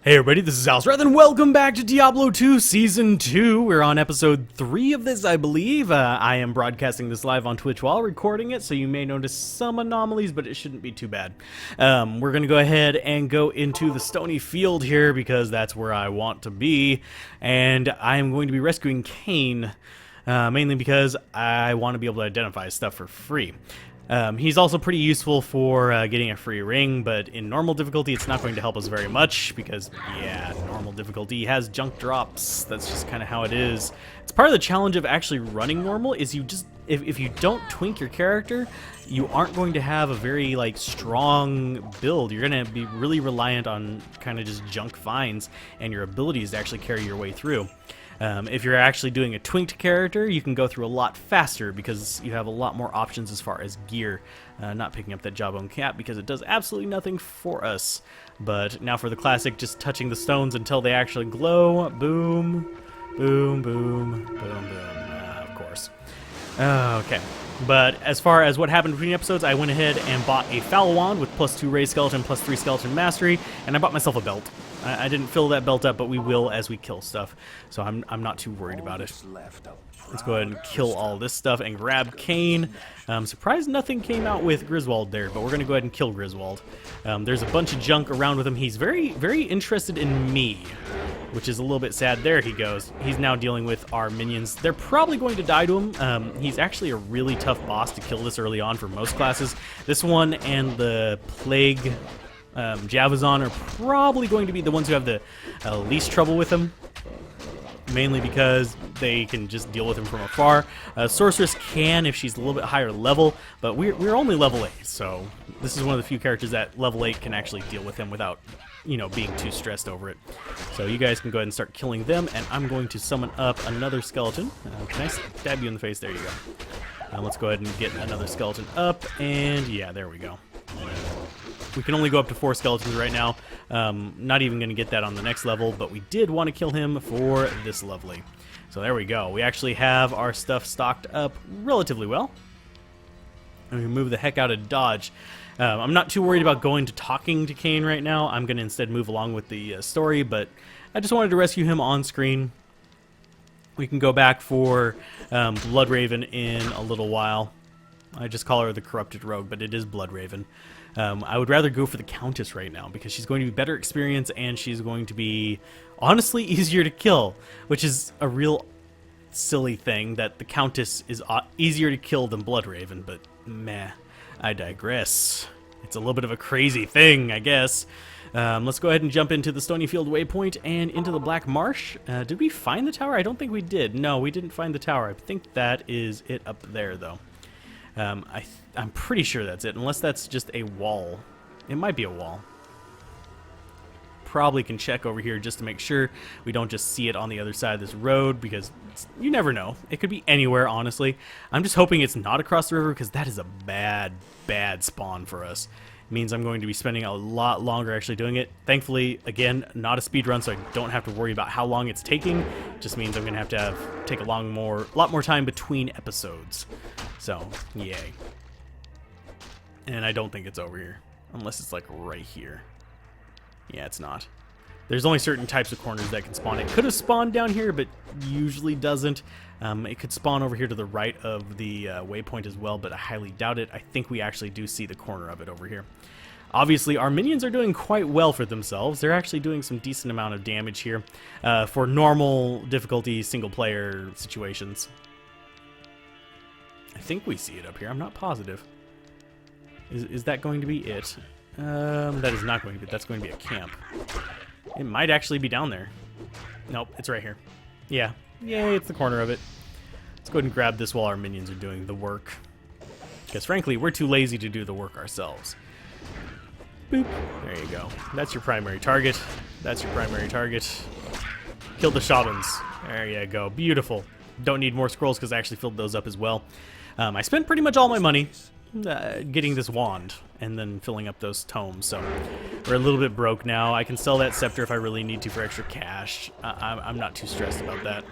Hey everybody, this is Alzorath, and welcome back to Diablo 2 Season 2. We're on episode 3 of this, I believe. I am broadcasting this live on Twitch while recording it, so you may notice some anomalies, but it shouldn't be too bad. We're going to go ahead and go into the stony field here, because that's where I want to be, and I am going to be rescuing Cain, mainly because I want to be able to identify stuff for free. He's also pretty useful for getting a free ring, but in normal difficulty it's not going to help us very much because, yeah, normal difficulty has junk drops. That's just kind of how it is. It's part of the challenge of actually running normal is you just, if you don't twink your character, you aren't going to have a very, like, strong build. You're going to be really reliant on kind of just junk finds and your abilities to actually carry your way through. If you're actually doing a twinked character, you can go through a lot faster because you have a lot more options as far as gear. Not picking up that jawbone cap because it does absolutely nothing for us. But now for the classic, just touching the stones until they actually glow. Boom, boom, boom, boom, boom. Of course. Okay. But as far as what happened between episodes, I went ahead and bought a foul wand with +2 raised skeleton, +3 skeleton mastery, and I bought myself a belt. I didn't fill that belt up, but we will as we kill stuff, so I'm not too worried about it. Let's go ahead and kill all this stuff and grab Cain. Surprised nothing came out with Griswold there, but we're going to go ahead and kill Griswold. There's a bunch of junk around with him. He's very, very interested in me, which is a little bit sad. There he goes. He's now dealing with our minions. They're probably going to die to him. He's actually a really tough boss to kill this early on for most classes. This one and the Plague Javazon are probably going to be the ones who have the least trouble with him, mainly because they can just deal with him from afar. Sorceress can if she's a little bit higher level, but we're only level 8, so this is one of the few characters that level 8 can actually deal with him without, you know, being too stressed over it. So you guys can go ahead and start killing them, and I'm going to summon up another skeleton. Can I stab you in the face? There you go. Let's go ahead and get another skeleton up, and yeah, there we go. We can only go up to 4 skeletons right now. Not even going to get that on the next level, but we did want to kill him for this lovely. So there we go. We actually have our stuff stocked up relatively well. And we move the heck out of dodge. I'm not too worried about going to talking to Cain right now. I'm going to instead move along with the story, but I just wanted to rescue him on screen. We can go back for Bloodraven in a little while. I just call her the Corrupted Rogue, but it is Bloodraven. I would rather go for the Countess right now because she's going to be better experience and she's going to be, honestly, easier to kill, which is a real silly thing that the Countess is easier to kill than Bloodraven, but meh, I digress. It's a little bit of a crazy thing, I guess. Let's go ahead and jump into the Stonyfield Waypoint and into the Black Marsh. Did we find the tower? I don't think we did. No, we didn't find the tower. I think that is it up there, though. I'm pretty sure that's it, unless that's just a wall. It might be a wall. Probably can check over here just to make sure we don't just see it on the other side of this road, because you never know. It could be anywhere, honestly. I'm just hoping it's not across the river, because that is a bad, bad spawn for us. It means I'm going to be spending a lot longer actually doing it. Thankfully, again, not a speed run, so I don't have to worry about how long it's taking. It just means I'm going to have take a lot more time between episodes. So, yay. And I don't think it's over here, unless it's like right here. Yeah, it's not. There's only certain types of corners that can spawn. It could have spawned down here, but usually doesn't. It could spawn over here to the right of the waypoint as well, but I highly doubt it. I think we actually do see the corner of it over here. Obviously, our minions are doing quite well for themselves. They're actually doing some decent amount of damage here for normal difficulty single-player situations. I think we see it up here. I'm not positive. Is that going to be it? That is not going to be. That's going to be a camp. It might actually be down there. Nope, it's right here. Yeah. Yay, it's the corner of it. Let's go ahead and grab this while our minions are doing the work. Because frankly, we're too lazy to do the work ourselves. Boop. There you go. That's your primary target. That's your primary target. Kill the shamans. There you go. Beautiful. Don't need more scrolls because I actually filled those up as well. I spent pretty much all my money getting this wand and then filling up those tomes, so we're a little bit broke now. I can sell that scepter if I really need to for extra cash. I'm not too stressed about that.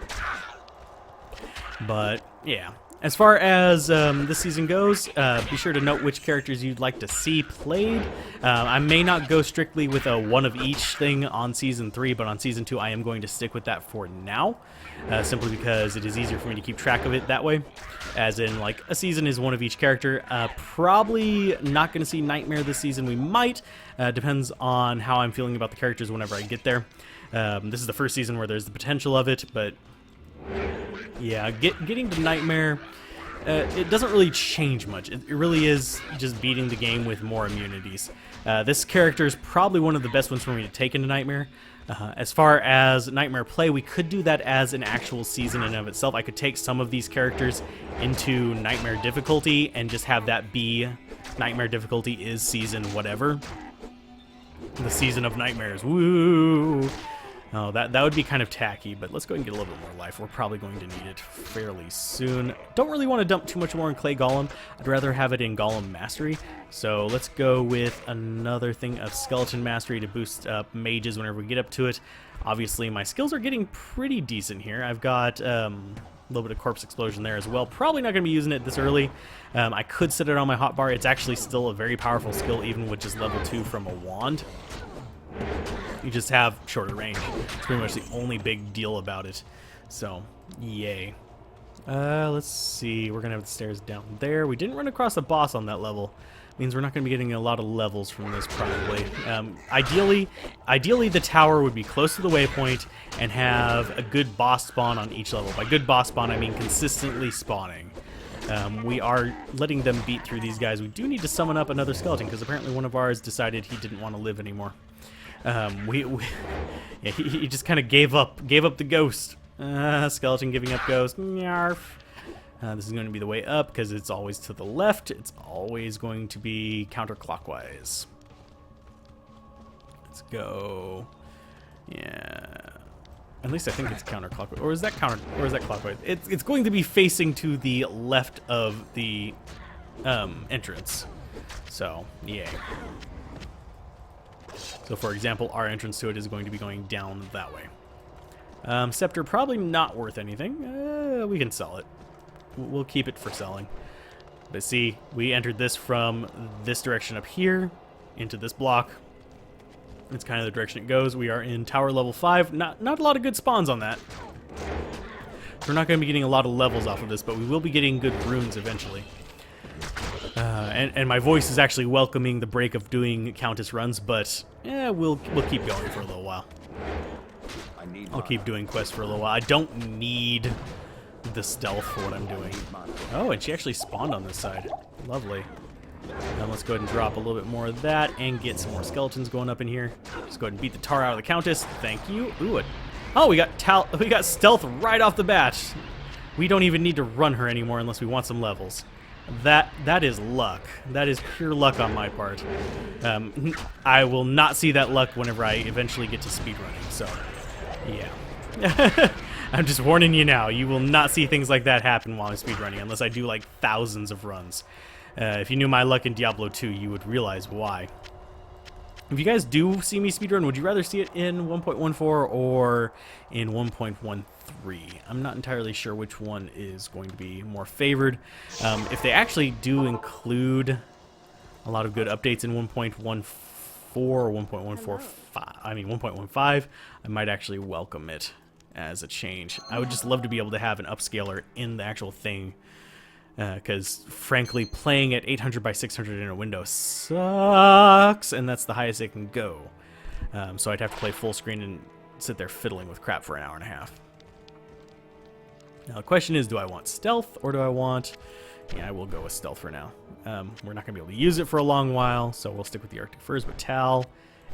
But yeah, As far as this season goes, be sure to note which characters you'd like to see played. I may not go strictly with a one of each thing on Season 3, but on Season 2 I am going to stick with that for now, simply because it is easier for me to keep track of it that way. As in, like, a season is one of each character. Probably not going to see Nightmare this season. We might. Depends on how I'm feeling about the characters whenever I get there. This is the first season where there's the potential of it, but yeah, getting to Nightmare, it doesn't really change much. It really is just beating the game with more immunities. This character is probably one of the best ones for me to take into Nightmare. As far as Nightmare play, we could do that as an actual season in and of itself. I could take some of these characters into Nightmare difficulty and just have that be Nightmare difficulty is season whatever. The season of Nightmares. Woo! Oh, that would be kind of tacky, but let's go ahead and get a little bit more life. We're probably going to need it fairly soon. Don't really want to dump too much more in Clay Golem. I'd rather have it in Golem Mastery. So let's go with another thing of Skeleton Mastery to boost up mages whenever we get up to it. Obviously, my skills are getting pretty decent here. I've got a little bit of Corpse Explosion there as well. Probably not going to be using it this early. I could set it on my hotbar. It's actually still a very powerful skill, even with just level 2 from a wand. You just have shorter range. It's pretty much the only big deal about it. So, yay. Let's see. We're going to have the stairs down there. We didn't run across a boss on that level. Means we're not going to be getting a lot of levels from this, probably. Ideally, the tower would be close to the waypoint and have a good boss spawn on each level. By good boss spawn, I mean consistently spawning. We are letting them beat through these guys. We do need to summon up another skeleton, because apparently one of ours decided he didn't want to live anymore. Yeah, he just kind of gave up the ghost. Skeleton giving up ghost. Nyarf. This is going to be the way up because it's always to the left. It's always going to be counterclockwise. Let's go. Yeah. At least I think it's counterclockwise. Or is that clockwise? It's going to be facing to the left of the entrance. So, yay. So, for example, our entrance to it is going to be going down that way. Scepter, probably not worth anything. We can sell it. We'll keep it for selling. But see, we entered this from this direction up here into this block. It's kind of the direction it goes. We are in tower level 5. Not a lot of good spawns on that. We're not going to be getting a lot of levels off of this, but we will be getting good runes eventually. And my voice is actually welcoming the break of doing Countess runs, but yeah, we'll keep going for a little while. I'll keep doing quests for a little while. I don't need the stealth for what I'm doing. Oh, and she actually spawned on this side. Lovely. Now let's go ahead and drop a little bit more of that and get some more skeletons going up in here. Just go ahead and beat the tar out of the Countess. Thank you. Ooh, oh, we got stealth right off the bat. We don't even need to run her anymore unless we want some levels. That is luck. That is pure luck on my part. I will not see that luck whenever I eventually get to speedrunning, so yeah. I'm just warning you now. You will not see things like that happen while I'm speedrunning unless I do like thousands of runs. If you knew my luck in Diablo 2, you would realize why. If you guys do see me speedrun, would you rather see it in 1.14 or in 1.13? I'm not entirely sure which one is going to be more favored. If they actually do include a lot of good updates in 1.14 or 1.145, I mean 1.15, I might actually welcome it as a change. I would just love to be able to have an upscaler in the actual thing. Because, frankly, playing at 800 by 600 in a window sucks, and that's the highest it can go. So I'd have to play full screen and sit there fiddling with crap for an hour and a half. Now, the question is, do I want stealth, or do I want... Yeah, I will go with stealth for now. We're not going to be able to use it for a long while, so we'll stick with the Arctic Furs, but Tal,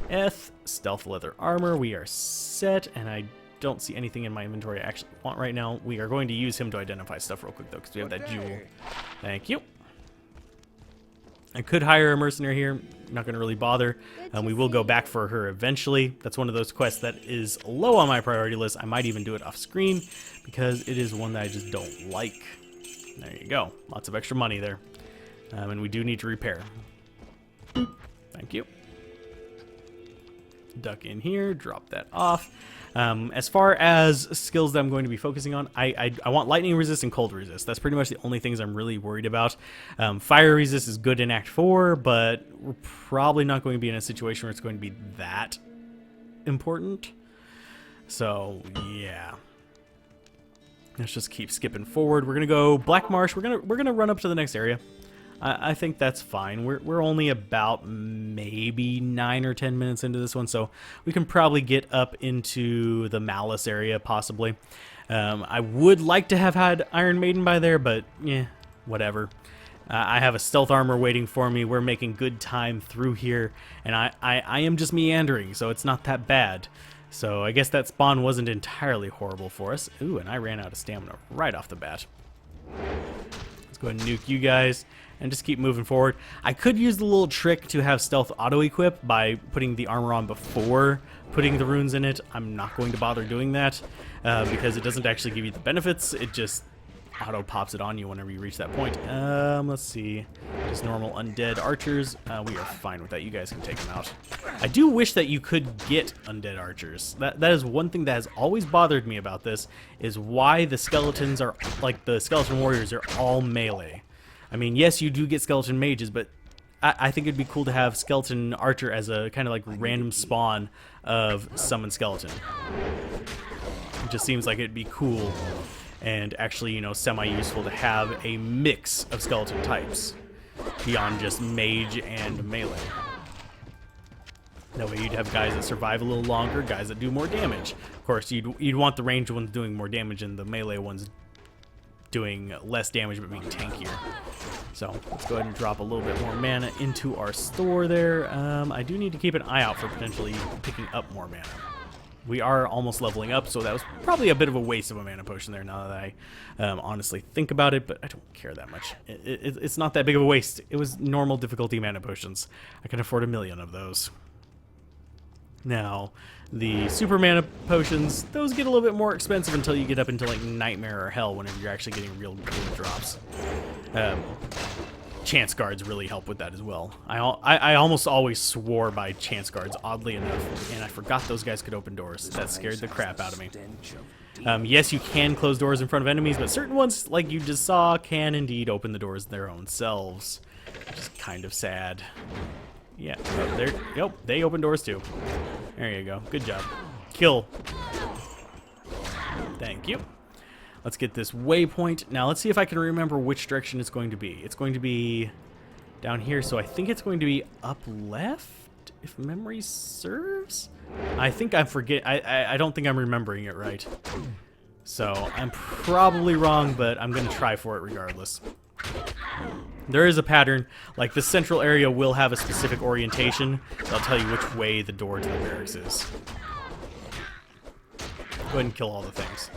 Eth, stealth leather armor, we are set, and I don't see anything in my inventory I actually want right now. We are going to use him to identify stuff real quick, though, because we have that jewel. Thank you. I could hire a mercenary here. I'm not going to really bother. We will go back for her eventually. That's one of those quests that is low on my priority list. I might even do it off screen, because it is one that I just don't like. There you go. Lots of extra money there. And we do need to repair. Thank you. duck in here, drop that off. As far as skills that I'm going to be focusing on, I want lightning resist and cold resist. That's pretty much the only things I'm really worried about. Fire resist is good in Act 4, but we're probably not going to be in a situation where it's going to be that important. So, yeah. Let's just keep skipping forward. We're gonna go Black Marsh. We're gonna run up to the next area. I think that's fine. We're only about maybe 9 or 10 minutes into this one, so we can probably get up into the Malice area possibly. I would like to have had Iron Maiden by there, but yeah, whatever. I have a stealth armor waiting for me. We're making good time through here, and I am just meandering, so it's not that bad. So I guess that spawn wasn't entirely horrible for us. Ooh, and I ran out of stamina right off the bat. Let's go ahead and nuke you guys and just keep moving forward. I could use the little trick to have stealth auto-equip by putting the armor on before putting the runes in it. I'm not going to bother doing that because it doesn't actually give you the benefits. It just auto pops it on you whenever you reach that point. Let's see. Just normal undead archers. We are fine with that. You guys can take them out. I do wish that you could get undead archers. That is one thing that has always bothered me about this, is why the skeletons are, like the skeleton warriors are all melee. I mean, yes, you do get skeleton mages, but I think it'd be cool to have skeleton archer as a kind of like random spawn of summon skeleton. It just seems like it'd be cool and actually, you know, semi-useful to have a mix of skeleton types beyond just mage and melee. That way you'd have guys that survive a little longer, guys that do more damage. Of course, you'd want the ranged ones doing more damage and the melee ones doing less damage but being tankier. So let's go ahead and drop a little bit more mana into our store there. I do need to keep an eye out for potentially picking up more mana. We are almost leveling up, so that was probably a bit of a waste of a mana potion there now that I honestly think about it, but I don't care that much. It's not that big of a waste. It was normal difficulty mana potions. I can afford 1,000,000 of those. Now, the super mana potions, those get a little bit more expensive until you get up into like Nightmare or Hell whenever you're actually getting real good drops. Chance guards really help with that as well. I almost always swore by chance guards, oddly enough, and I forgot those guys could open doors. That scared the crap out of me. Yes, you can close doors in front of enemies, but certain ones, like you just saw, can indeed open the doors their own selves, which is kind of sad. Yeah, yep, they open doors too. There you go. Good job. Kill. Thank you. Let's get this waypoint. Now let's see if I can remember which direction it's going to be. It's going to be down here, so I think it's going to be up left, if memory serves. I think I forget. I don't think I'm remembering it right. So I'm probably wrong, but I'm going to try for it regardless. There is a pattern. Like the central area will have a specific orientation. So I'll tell you which way the door to the barracks is. Go ahead and kill all the things.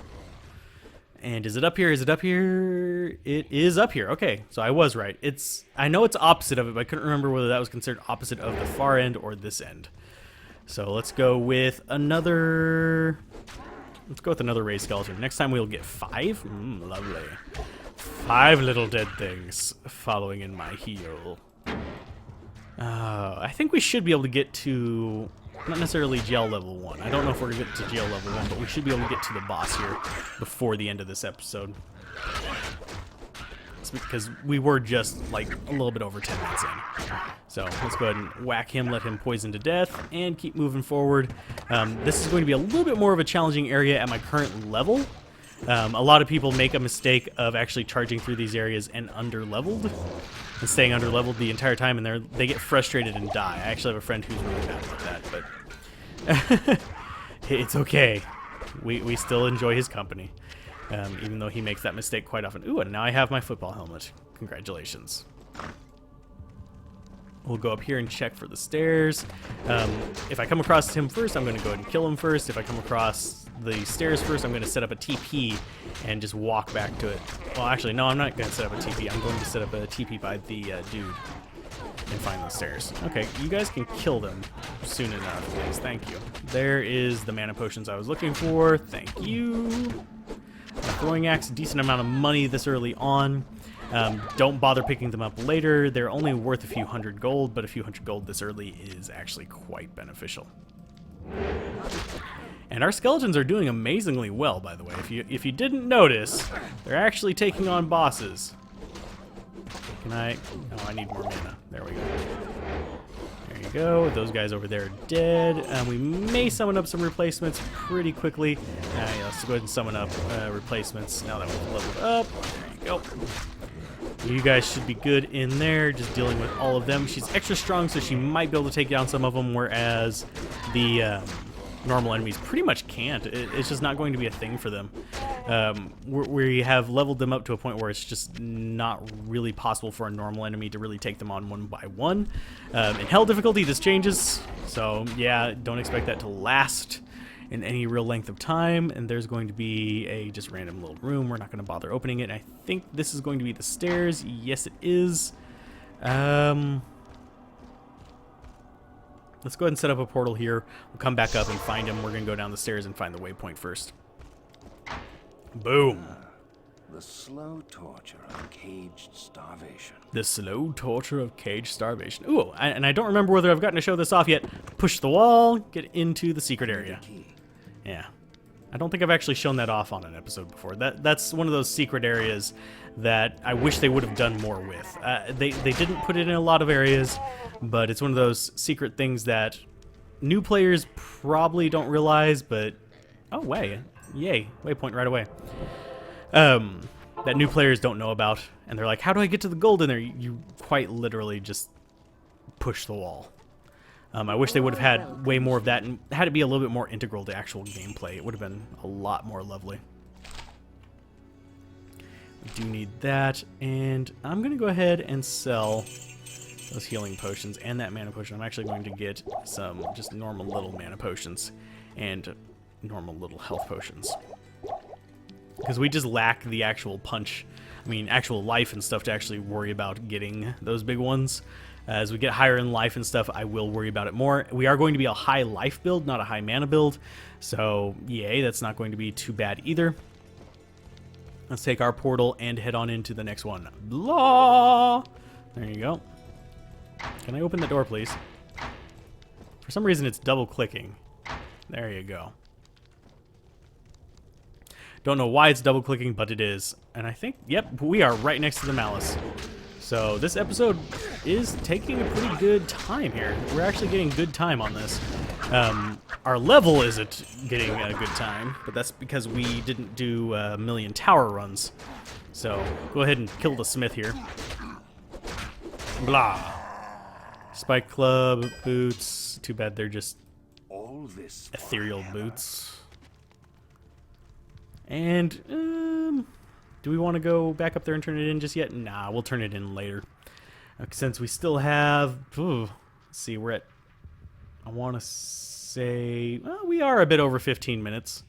And is it up here? Is it up here? It is up here. Okay, so I was right. I know it's opposite of it, but I couldn't remember whether that was considered opposite of the far end or this end. So let's go with another... Let's go with another raised skeleton. Next time we'll get 5. Lovely. 5 little dead things following in my heel. I think we should be able to get to... Not necessarily jail level 1. I don't know if we're going to get to jail level 1, but we should be able to get to the boss here before the end of this episode. It's because we were just like a little bit over 10 minutes in. So let's go ahead and whack him, let him poison to death, and keep moving forward. This is going to be a little bit more of a challenging area at my current level. A lot of people make a mistake of actually charging through these areas and under-leveled. And staying under-leveled the entire time, and they get frustrated and die. I actually have a friend who's really bad about that, but it's okay. We still enjoy his company, even though he makes that mistake quite often. Ooh, and now I have my football helmet. Congratulations. We'll go up here and check for the stairs. If I come across him first, I'm going to go ahead and kill him first. If I come across the stairs first, I'm going to set up a TP and just walk back to it. Well, actually, no, I'm not going to set up a TP. I'm going to set up a TP by the dude and find the stairs. Okay, you guys can kill them soon enough, please. Thank you. There is the mana potions I was looking for. Thank you. A throwing axe, a decent amount of money this early on. Don't bother picking them up later. They're only worth a few hundred gold, but a few hundred gold this early is actually quite beneficial. And our skeletons are doing amazingly well, by the way. If you didn't notice, they're actually taking on bosses. Can I? Oh, I need more mana. There we go. There you go. Those guys over there are dead. We may summon up some replacements pretty quickly. Yeah, let's go ahead and summon up replacements now that we've leveled up. There you go. You guys should be good in there, just dealing with all of them. She's extra strong, so she might be able to take down some of them, whereas the normal enemies pretty much can't. It's just not going to be a thing for them. We have leveled them up to a point where it's just not really possible for a normal enemy to really take them on one by one. In Hell difficulty, this changes, so yeah, don't expect that to last in any real length of time. And there's going to be a just random little room. We're not going to bother opening it. I think this is going to be the stairs. Yes, it is. Let's go ahead and set up a portal here. We'll come back up and find him. We're going to go down the stairs and find the waypoint first. Boom. The slow torture of caged starvation. The slow torture of caged starvation. Ooh, and I don't remember whether I've gotten to show this off yet. Push the wall, get into the secret area. Yeah. I don't think I've actually shown that off on an episode before. That's one of those secret areas that I wish they would have done more with. They didn't put it in a lot of areas, but it's one of those secret things that new players probably don't realize, but... Oh, yay. Waypoint right away. That new players don't know about, and they're like, how do I get to the gold in there? You quite literally just push the wall. I wish they would have had way more of that and had it be a little bit more integral to actual gameplay. It would have been a lot more lovely. We do need that, and I'm going to go ahead and sell those healing potions and that mana potion. I'm actually going to get some just normal little mana potions and normal little health potions. Because we just lack the actual punch, actual life and stuff to actually worry about getting those big ones. As we get higher in life and stuff, I will worry about it more. We are going to be a high life build, not a high mana build. So, yay, that's not going to be too bad either. Let's take our portal and head on into the next one. Blah! There you go. Can I open the door, please? For some reason, it's double-clicking. There you go. Don't know why it's double-clicking, but it is. And I think, yep, we are right next to the Malice. So this episode is taking a pretty good time here. We're actually getting good time on this. Our level isn't getting a good time, but that's because we didn't do a million tower runs. So go ahead and kill the smith here. Blah. Spike Club boots. Too bad they're just ethereal boots. And do we want to go back up there and turn it in just yet? Nah, we'll turn it in later. Since we still have... let's see, we're at... I want to say... Well, we are a bit over 15 minutes.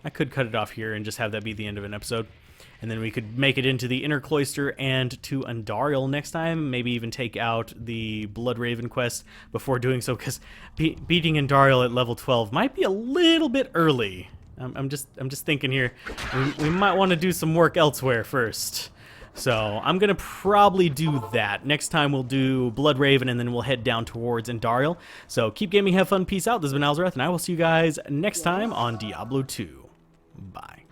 I could cut it off here and just have that be the end of an episode. And then we could make it into the Inner Cloister and to Andariel next time. Maybe even take out the Blood Raven quest before doing so, because beating Andariel at level 12 might be a little bit early. I'm just thinking here, we might want to do some work elsewhere first. So I'm gonna probably do that. Next time we'll do Blood Raven, and then we'll head down towards Andariel. So keep gaming, have fun, peace out. This has been Alzorath, and I will see you guys next time on Diablo 2. Bye.